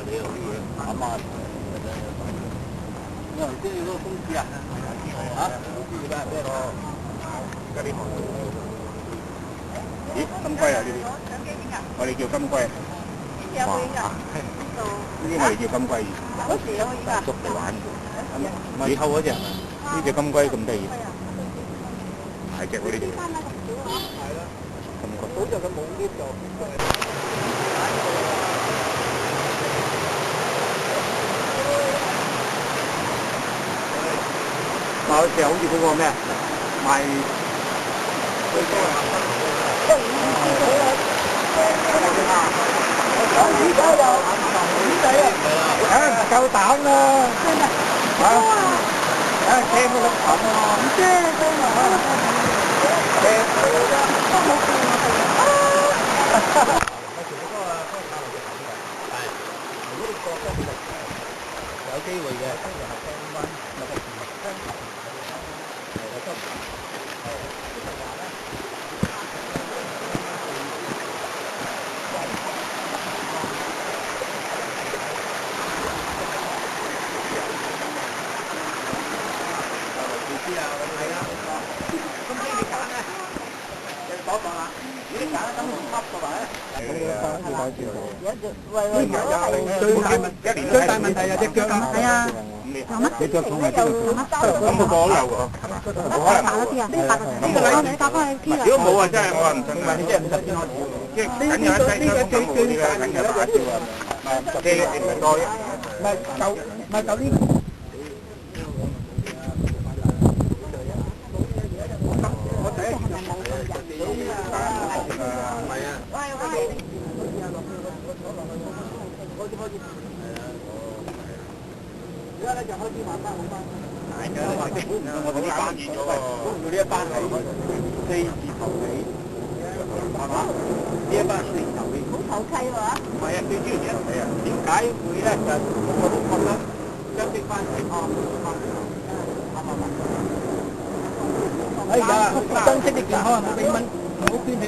你有啲嘢啱啱。你頭先你嗰個公司啊？嚇？公司而家係咩個？而家呢行。咦？金龜啊呢啲？我哋叫金龜。哇！呢啲我哋叫金龜。捉嚟玩。唔係偷嗰隻係咪？呢隻金龜咁得意。大隻喎呢隻。金龜。好在佢冇 lift 就。好似嗰個咩賣最多係魚仔又魚仔啊！唔夠膽啦！真係啊！聽嗰個咁啊！唔知真係聽佢啦，都冇見過啊！係，如果你覺得有機會嘅，跟住係聽翻有個聽。最大問題係隻腳啊！係啊，隻腳痛係邊度？咁個個都有喎，係嘛？冇可能冇喎。如果冇啊，真係我話唔信啊！即係唔使先開始喎，即係緊有一劑傷風感冒啲嘅，緊有打招啊！即係唔係多，唔係舊呢？我第一次就冇人唔係啊！喂！而家咧就開始慢慢好翻。係㗎，我哋呢班熱咗喎。佢呢一班係4字頭尾，係嘛？呢一班4字頭尾。好投契喎！唔係啊，最主要一係啊，點解會咧？就個個都覺得將啲班係啱哎呀，珍惜啲健康啊！冇俾蚊，唔好捐起。